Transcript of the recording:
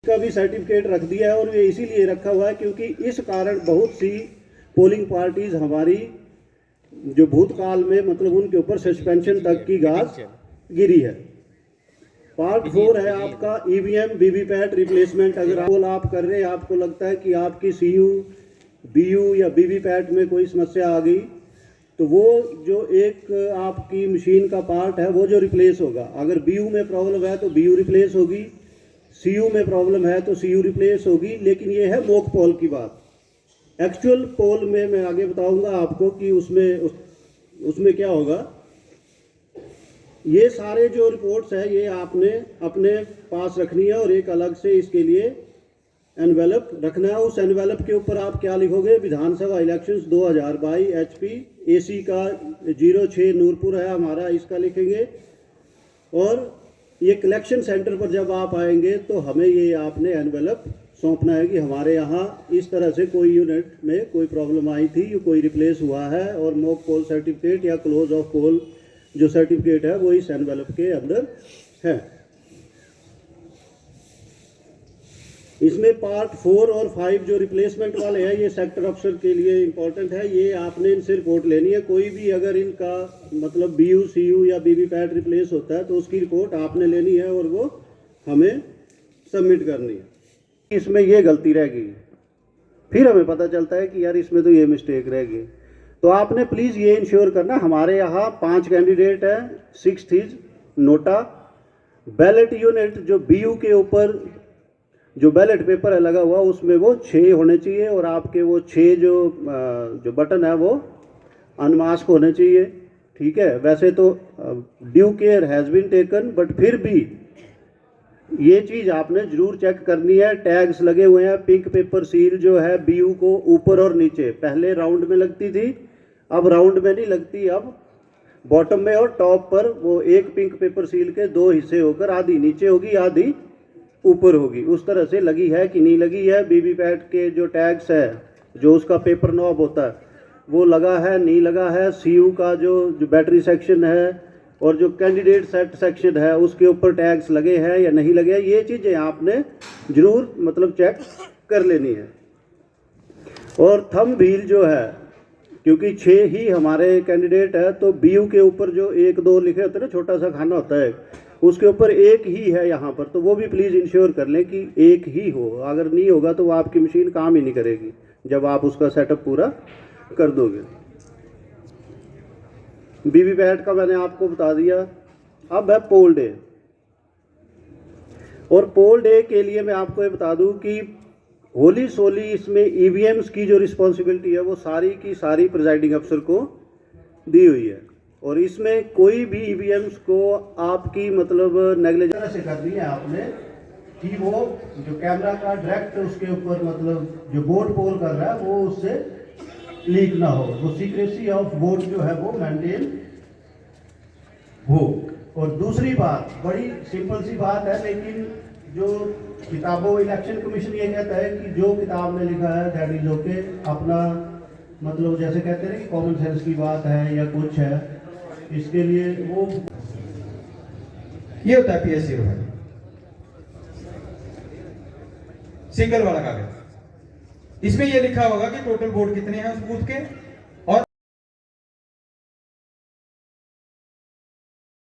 इसका भी सर्टिफिकेट रख दिया है, और ये इसीलिए रखा हुआ है क्योंकि इस कारण बहुत सी पोलिंग पार्टीज हमारी जो भूतकाल में मतलब उनके ऊपर सस्पेंशन तक की घास गिरी है। पार्ट 4 है आपका ईवीएम वीवीपैट रिप्लेसमेंट। अगर आप कर रहे हैं, आपको लगता है कि आपकी सीयू बीयू या वीवीपैट में कोई समस्या आ गई, तो वो जो एक आपकी मशीन का पार्ट है वो जो रिप्लेस होगा, अगर बीयू में प्रॉब्लम है तो बीयू रिप्लेस होगी, सीयू में प्रॉब्लम है तो सीयू रिप्लेस होगी। लेकिन ये है मॉक पोल की बात। एक्चुअल पोल में मैं आगे बताऊंगा आपको कि उसमें क्या होगा। ये सारे जो रिपोर्ट्स है ये आपने अपने पास रखनी है, और एक अलग से इसके लिए एनवेलप रखना है। उस एनवेलप के ऊपर आप क्या लिखोगे, विधानसभा इलेक्शंस 2022 HP AC का 06 नूरपुर है हमारा, इसका लिखेंगे। और ये कलेक्शन सेंटर पर जब आप आएंगे तो हमें ये आपने एनवेलप सौंपना है कि हमारे यहाँ इस तरह से कोई यूनिट में कोई प्रॉब्लम आई थी, कोई रिप्लेस हुआ है, और मॉक पोल सर्टिफिकेट या क्लोज ऑफ पोल जो सर्टिफिकेट है वो इस एनवेलप के अंदर है। इसमें पार्ट 4 और 5 जो रिप्लेसमेंट वाले हैं ये सेक्टर अफसर के लिए इंपॉर्टेंट है। ये आपने इनसे रिपोर्ट लेनी है। कोई भी अगर इनका मतलब बीयू सीयू या वीवीपैट रिप्लेस होता है तो उसकी रिपोर्ट आपने लेनी है और वो हमें सबमिट करनी है। इसमें ये गलती रह गई, फिर हमें पता चलता है कि यार इसमें तो ये मिस्टेक रह गई। तो आपने प्लीज़ ये इंश्योर करना, हमारे यहाँ 5 कैंडिडेट है। 6th is NOTA. Ballot unit जो बीयू के ऊपर जो बैलेट पेपर है लगा हुआ उसमें वो 6 होने चाहिए, और आपके वो 6 जो बटन है वो अनमास्क होने चाहिए। ठीक है, वैसे तो due care has been taken, but फिर भी ये चीज़ आपने ज़रूर चेक करनी है। टैग्स लगे हुए हैं। पिंक पेपर सील जो है बीयू को ऊपर और नीचे, पहले राउंड में लगती थी, अब राउंड में नहीं लगती, अब बॉटम में और टॉप पर वो एक पिंक पेपर सील के 2 हिस्से होकर आधी नीचे होगी आधी ऊपर होगी, उस तरह से लगी है कि नहीं लगी है। वीवीपैट के जो टैग्स है, जो उसका पेपर नॉब होता है वो लगा है नहीं लगा है। सीयू का जो बैटरी सेक्शन है और जो कैंडिडेट सेट सेक्शन है उसके ऊपर टैग्स लगे हैं या नहीं लगे हैं, ये चीज़ें आपने ज़रूर मतलब चेक कर लेनी है। और थंब व्हील जो है, क्योंकि 6 ही हमारे कैंडिडेट है, तो बीयू के ऊपर जो 1-2 लिखे होते हैं ना, छोटा सा खाना होता है, उसके ऊपर 1 ही है यहाँ पर, तो वो भी प्लीज़ इंश्योर कर लें कि 1 ही हो। अगर नहीं होगा तो वो आपकी मशीन काम ही नहीं करेगी जब आप उसका सेटअप पूरा कर दोगे। वीवीपैट का मैंने आपको बता दिया। अब है पोल डे, और पोल डे के लिए मैं आपको ये बता दूं कि होली सोली इसमें ईवीएम्स की जो रिस्पॉन्सिबिलिटी है वो सारी की सारी प्रिजाइडिंग अफसर को दी हुई है, और इसमें कोई भी ईवीएम्स को आपकी मतलब नेग्लिजेंस से करनी है आपने कि वो जो कैमरा का डायरेक्ट उसके ऊपर मतलब जो बोर्ड पोल कर रहा है वो उससे लीक ना हो, वो सीक्रेसी ऑफ बोर्ड जो है वो मेंटेन हो। और दूसरी बात बड़ी सिंपल सी बात है, लेकिन जो किताबों इलेक्शन कमीशन ये कहता है कि जो किताब में लिखा है दैट इज ओके, अपना मतलब जैसे कहते हैं कि कॉमन सेंस की बात है या कुछ है, इसके लिए वो ये होता है PSC सिंगल वाला कागज। इसमें ये लिखा होगा कि टोटल वोट कितने हैं उस बूथ के,